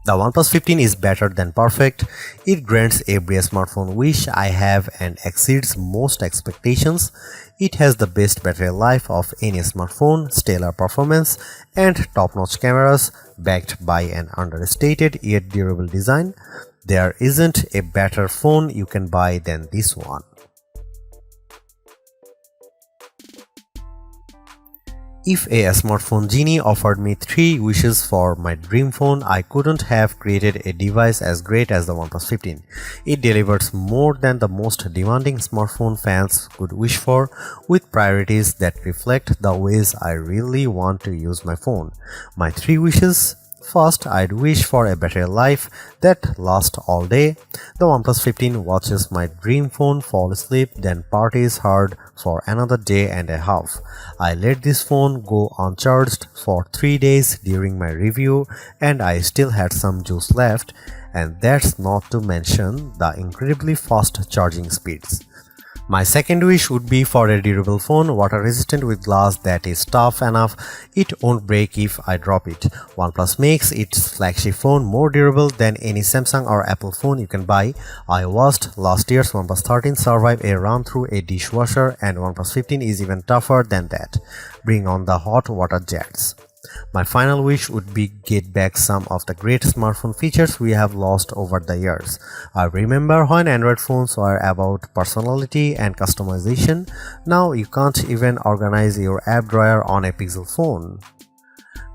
The OnePlus 15 is better than perfect. It grants every smartphone wish I have and exceeds most expectations. It has the best battery life of any smartphone, stellar performance, and top-notch cameras backed by an understated yet durable design. There isn't a better phone you can buy than this one. If a smartphone genie offered me 3 wishes for my dream phone, I couldn't have created a device as great as the OnePlus 15. It delivers more than the most demanding smartphone fans could wish for, with priorities that reflect the ways I really want to use my phone. My 3 wishes: first, I'd wish for a battery life that lasts all day. The OnePlus 15 watches my dream phone fall asleep, then parties hard for another day and a half. I let this phone go uncharged for 3 days during my review and I still had some juice left, and that's not to mention the incredibly fast charging speeds. My second wish would be for a durable phone, water resistant with glass that is tough enough it won't break if I drop it. OnePlus makes its flagship phone more durable than any Samsung or Apple phone you can buy. I watched last year's OnePlus 13 survive a run through a dishwasher, and OnePlus 15 is even tougher than that. Bring on the hot water jets. My final wish would be get back some of the great smartphone features we have lost over the years. I remember when Android phones were about personality and customization. Now you can't even organize your app drawer on a Pixel phone.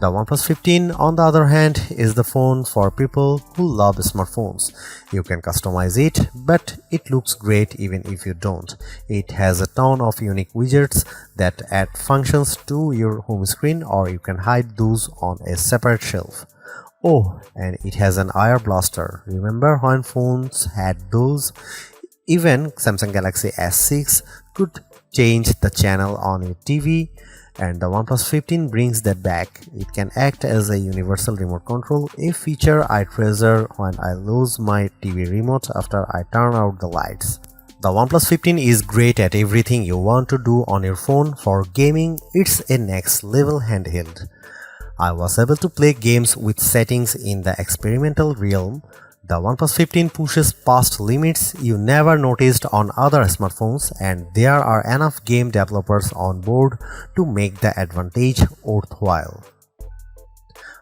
The OnePlus 15, on the other hand, is the phone for people who love smartphones. You can customize it, but it looks great even if you don't. It has a ton of unique widgets that add functions to your home screen, or you can hide those on a separate shelf. Oh, and it has an IR blaster. Remember when phones had those? Even Samsung Galaxy S6 could change the channel on your TV. And the OnePlus 15 brings that back. It can act as a universal remote control, a feature I treasure when I lose my TV remote after I turn out the lights. The OnePlus 15 is great at everything you want to do on your phone. For gaming, it's a next level handheld. I was able to play games with settings in the experimental realm. The OnePlus 15 pushes past limits you never noticed on other smartphones, and there are enough game developers on board to make the advantage worthwhile.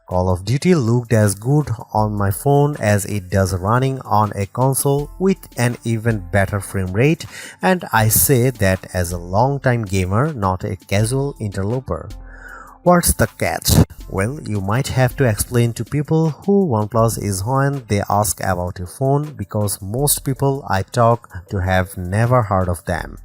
Call of Duty looked as good on my phone as it does running on a console with an even better frame rate, and I say that as a long-time gamer, not a casual interloper. What's the catch? Well, you might have to explain to people who OnePlus is when they ask about your phone, because most people I talk to have never heard of them.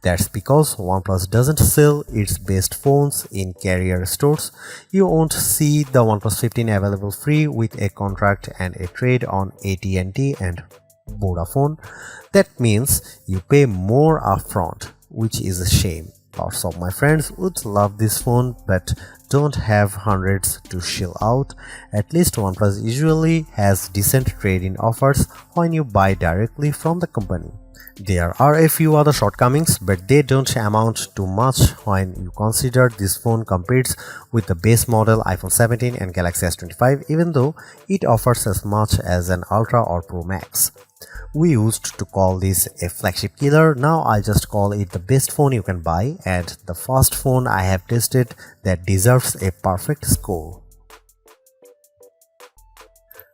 That's because OnePlus doesn't sell its best phones in carrier stores. You won't see the OnePlus 15 available free with a contract and a trade on AT&T and Vodafone. That means you pay more upfront, which is a shame. Lots of my friends would love this phone but don't have hundreds to shell out. At least OnePlus usually has decent trade-in offers when you buy directly from the company. There are a few other shortcomings, but they don't amount to much when you consider this phone competes with the base model iPhone 17 and Galaxy S25, even though it offers as much as an Ultra or Pro Max. We used to call this a flagship killer. Now I just call it the best phone you can buy, and the first phone I have tested that deserves a perfect score.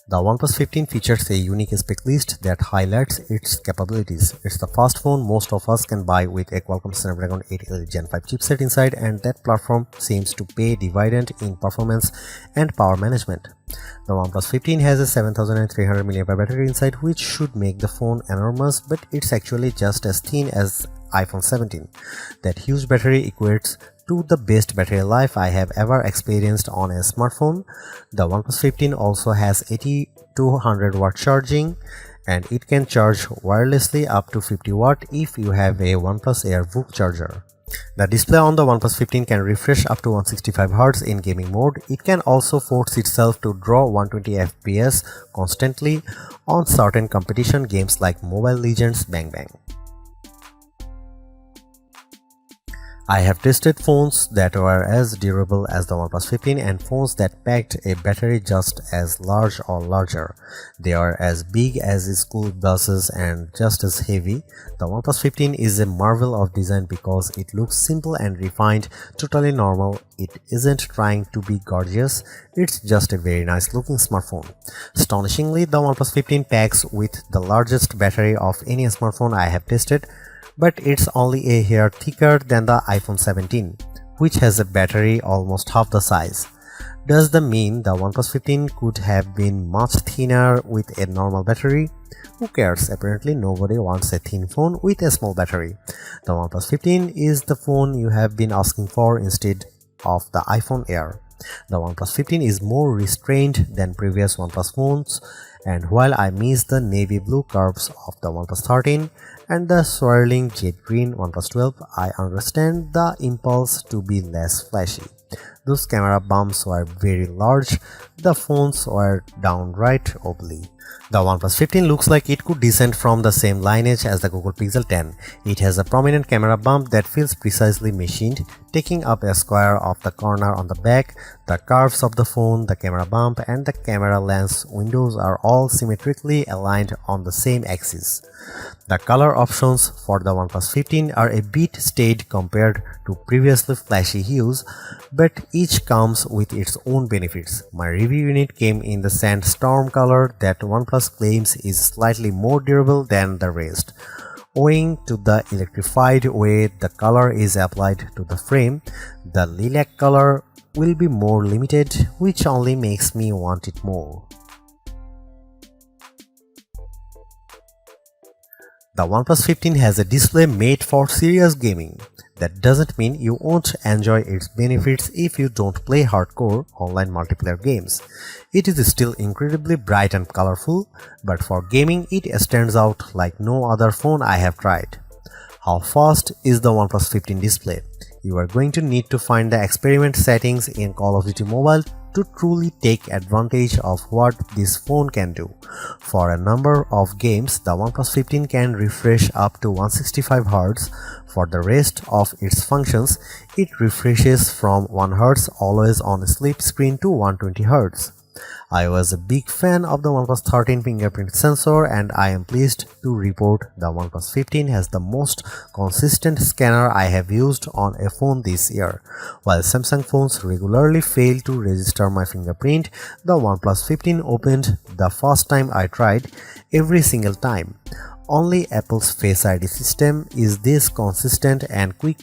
The OnePlus 15 features a unique spec list that highlights its capabilities. It's the first phone most of us can buy with a Qualcomm Snapdragon 8 Elite Gen 5 chipset inside, and that platform seems to pay dividend in performance and power management. The OnePlus 15 has a 7300 mAh battery inside, which should make the phone enormous, but it's actually just as thin as iPhone 17. That huge battery equates to the best battery life I have ever experienced on a smartphone. The OnePlus 15 also has 80 to 100 watt charging, and it can charge wirelessly up to 50 watt if you have a OnePlus Air VOOC charger. The display on the OnePlus 15 can refresh up to 165 Hz in gaming mode. It can also force itself to draw 120 FPS constantly on certain competition games like Mobile Legends Bang Bang. I have tested phones that were as durable as the OnePlus 15 and phones that packed a battery just as large or larger. They are as big as school buses and just as heavy. The OnePlus 15 is a marvel of design because it looks simple and refined, totally normal. It isn't trying to be gorgeous, it's just a very nice looking smartphone. Astonishingly, the OnePlus 15 packs with the largest battery of any smartphone I have tested, but it's only a hair thicker than the iPhone 17, which has a battery almost half the size. Does that mean the OnePlus 15 could have been much thinner with a normal battery? Who cares? Apparently nobody wants a thin phone with a small battery. The OnePlus 15 is the phone you have been asking for instead of the iPhone Air. The OnePlus 15 is more restrained than previous OnePlus phones, and while I miss the navy blue curves of the OnePlus 13 and the swirling jet green OnePlus 12, I understand the impulse to be less flashy. Those camera bumps were very large, the phones were downright ugly. The OnePlus 15 looks like it could descend from the same lineage as the Google Pixel 10. It has a prominent camera bump that feels precisely machined, taking up a square of the corner on the back. The curves of the phone, the camera bump, and the camera lens windows are all symmetrically aligned on the same axis. The color options for the OnePlus 15 are a bit staid compared to previously flashy hues, but each comes with its own benefits. My review unit came in the sandstorm color that OnePlus claims is slightly more durable than the rest. Owing to the electrified way the color is applied to the frame, the lilac color will be more limited, which only makes me want it more. The OnePlus 15 has a display made for serious gaming. That doesn't mean you won't enjoy its benefits if you don't play hardcore online multiplayer games. It is still incredibly bright and colorful, but for gaming it stands out like no other phone I have tried. How fast is the OnePlus 15 display? You are going to need to find the experiment settings in Call of Duty Mobile to truly take advantage of what this phone can do. For a number of games, the OnePlus 15 can refresh up to 165Hz. For the rest of its functions, it refreshes from 1Hz always on sleep screen to 120Hz. I was a big fan of the OnePlus 13 fingerprint sensor, and I am pleased to report the OnePlus 15 has the most consistent scanner I have used on a phone this year. While Samsung phones regularly fail to register my fingerprint, the OnePlus 15 opened the first time I tried every single time. Only Apple's Face ID system is this consistent and quick.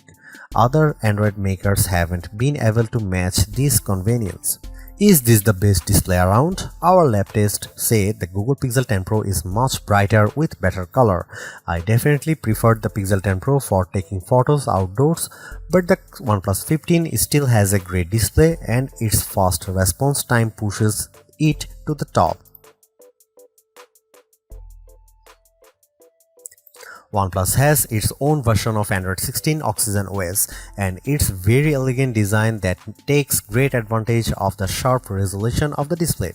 Other Android makers haven't been able to match this convenience. Is this the best display around? Our lab tests say the Google Pixel 10 Pro is much brighter with better color. I definitely preferred the Pixel 10 Pro for taking photos outdoors, but the OnePlus 15 still has a great display and its fast response time pushes it to the top. OnePlus has its own version of Android 16 Oxygen OS and its very elegant design that takes great advantage of the sharp resolution of the display.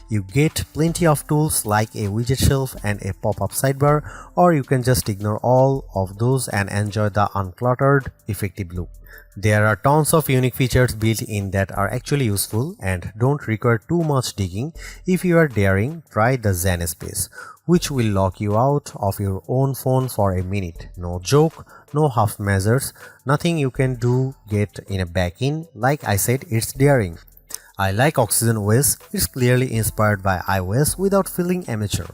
You get plenty of tools like a widget shelf and a pop-up sidebar, or you can just ignore all of those and enjoy the uncluttered, effective look. There are tons of unique features built in that are actually useful and don't require too much digging. If you are daring, try the Zen Space, which will lock you out of your own phone for a minute. No joke, no half measures, nothing you can do get in a back in. Like I said, it's daring. I like Oxygen OS. It's clearly inspired by iOS without feeling amateur.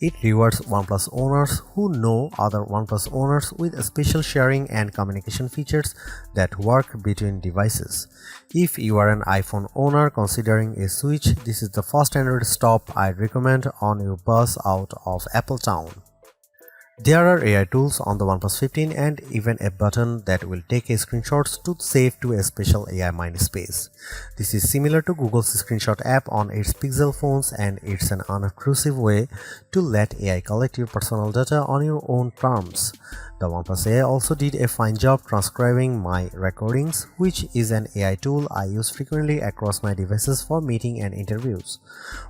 It rewards OnePlus owners who know other OnePlus owners with special sharing and communication features that work between devices. If you are an iPhone owner considering a switch, this is the first Android stop I'd recommend on your bus out of Apple Town. There are AI tools on the OnePlus 15 and even a button that will take a screenshots to save to a special AI mind space. This is similar to Google's screenshot app on its Pixel phones, and it's an unobtrusive way to let AI collect your personal data on your own terms. The OnePlus AI also did a fine job transcribing my recordings, which is an AI tool I use frequently across my devices for meeting and interviews.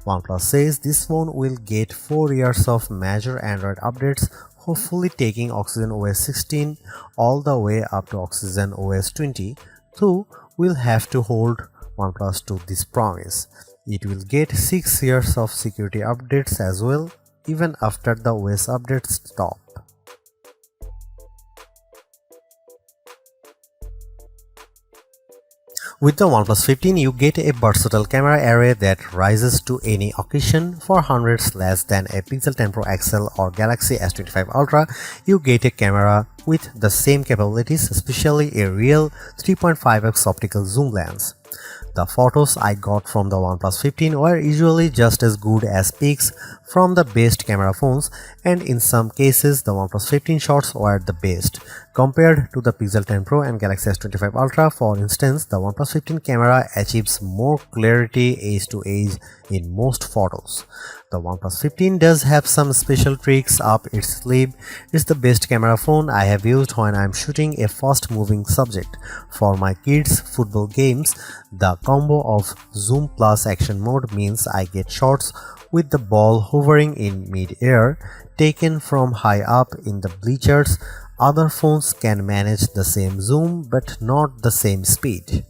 OnePlus says this phone will get 4 years of major Android updates, hopefully taking Oxygen OS 16 all the way up to Oxygen OS 20, though we'll have to hold OnePlus to this promise. It will get 6 years of security updates as well, even after the OS updates stop. With the OnePlus 15, you get a versatile camera array that rises to any occasion. For hundreds less than a Pixel 10 Pro XL or Galaxy S25 Ultra, you get a camera with the same capabilities, especially a real 3.5x optical zoom lens. The photos I got from the OnePlus 15 were usually just as good as pics from the best camera phones, and in some cases the OnePlus 15 shots were the best. Compared to the Pixel 10 Pro and Galaxy S25 Ultra, for instance, the OnePlus 15 camera achieves more clarity edge to edge in most photos. The OnePlus 15 does have some special tricks up its sleeve. It's the best camera phone I have used when I'm shooting a fast moving subject. For my kids' football games, the combo of zoom plus action mode means I get shots with the ball hovering in mid-air, taken from high up in the bleachers. Other phones can manage the same zoom but not the same speed.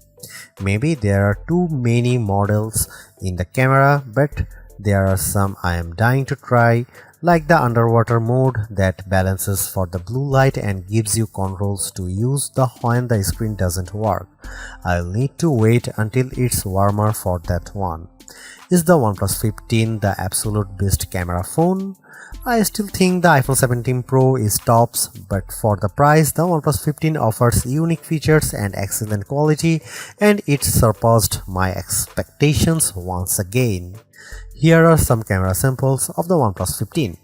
Maybe there are too many models in the camera, but there are some I am dying to try, like the underwater mode that balances for the blue light and gives you controls to use when the screen doesn't work. I'll need to wait until it's warmer for that one. Is the OnePlus 15 the absolute best camera phone? I still think the iPhone 17 Pro is tops, but for the price, the OnePlus 15 offers unique features and excellent quality, and it surpassed my expectations once again. Here are some camera samples of the OnePlus 15.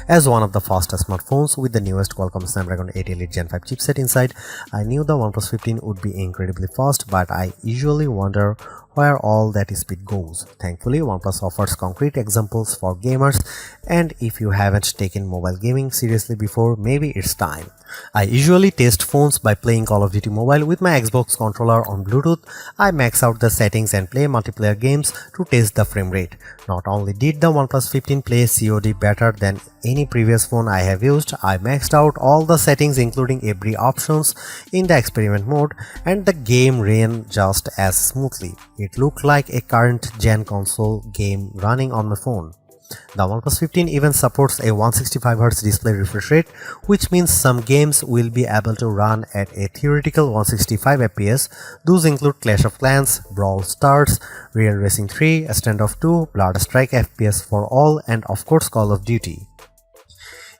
As one of the fastest smartphones with the newest Qualcomm Snapdragon 8 Elite Gen 5 chipset inside, I knew the OnePlus 15 would be incredibly fast, but I usually wonder where all that speed goes. Thankfully, OnePlus offers concrete examples for gamers, and if you haven't taken mobile gaming seriously before, maybe it's time. I usually test phones by playing Call of Duty Mobile with my Xbox controller on Bluetooth. I max out the settings and play multiplayer games to test the frame rate. Not only did the OnePlus 15 play COD better than any previous phone I have used, I maxed out all the settings including every options in the experiment mode, and the game ran just as smoothly. It looked like a current gen console game running on my phone. The OnePlus 15 even supports a 165Hz display refresh rate, which means some games will be able to run at a theoretical 165 FPS. Those include Clash of Clans, Brawl Stars, Real Racing 3, Standoff 2, Blood Strike FPS for all, and of course Call of Duty.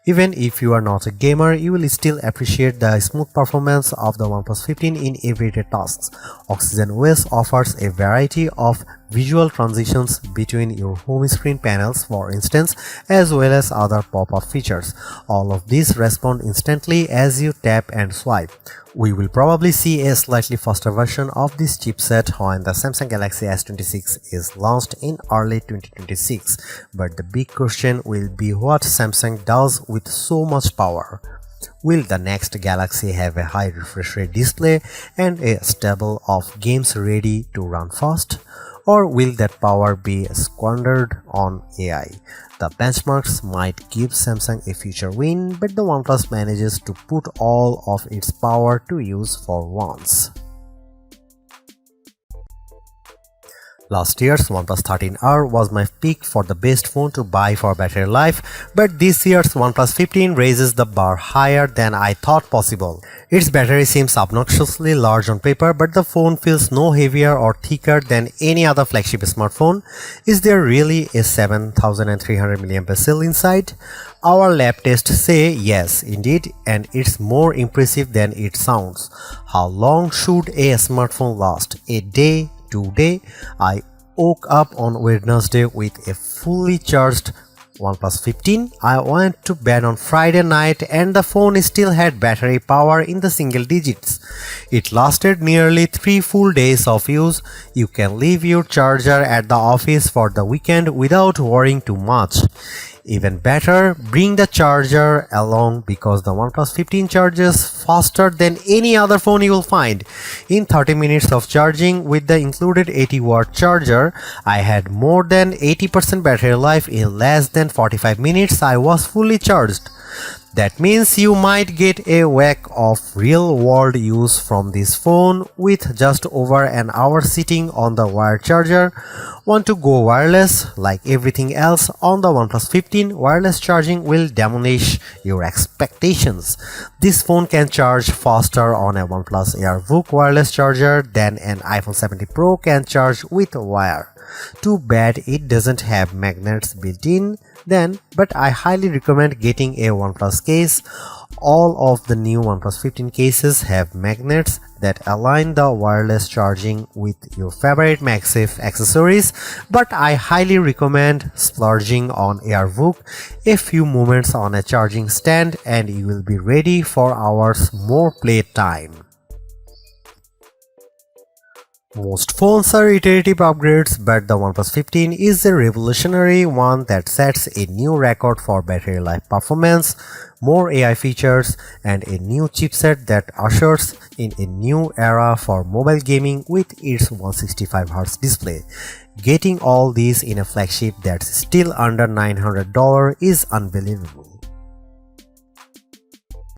Even if you are not a gamer, you will still appreciate the smooth performance of the OnePlus 15 in everyday tasks. Oxygen OS offers a variety of visual transitions between your home screen panels, for instance, as well as other pop-up features. All of these respond instantly as you tap and swipe. We will probably see a slightly faster version of this chipset when the Samsung Galaxy S26 is launched in early 2026, but the big question will be what Samsung does with so much power. Will the next Galaxy have a high refresh rate display and a stable of games ready to run fast? Or will that power be squandered on AI? The benchmarks might give Samsung a future win, but the OnePlus manages to put all of its power to use for once. Last year's OnePlus 13R was my pick for the best phone to buy for battery life, but this year's OnePlus 15 raises the bar higher than I thought possible. Its battery seems obnoxiously large on paper, but the phone feels no heavier or thicker than any other flagship smartphone. Is there really a 7300 mAh cell inside? Our lab tests say yes, indeed, and it's more impressive than it sounds. How long should a smartphone last? A day? 2 days? I woke up on Wednesday with a fully charged OnePlus 15. I went to bed on Friday night and the phone still had battery power in the single digits. It lasted nearly 3 full days of use. You can leave your charger at the office for the weekend without worrying too much. Even better, bring the charger along because the OnePlus 15 charges faster than any other phone you will find. In 30 minutes of charging with the included 80-watt charger, I had more than 80% battery life. In less than 45 minutes, I was fully charged. That means you might get a whack of real-world use from this phone with just over an hour sitting on the wired charger. Want to go wireless? Like everything else on the OnePlus 15, wireless charging will demolish your expectations. This phone can charge faster on a OnePlus AirVook wireless charger than an iPhone 70 Pro can charge with a wire. Too bad it doesn't have magnets built in then, but I highly recommend getting a OnePlus case. All of the new OnePlus 15 cases have magnets that align the wireless charging with your favorite MagSafe accessories, but I highly recommend splurging on AirVook. A few moments on a charging stand and you will be ready for hours more playtime. Most phones are iterative upgrades, but the OnePlus 15 is a revolutionary one that sets a new record for battery life performance, more AI features, and a new chipset that ushers in a new era for mobile gaming with its 165Hz display. Getting all these in a flagship that's still under $900 is unbelievable.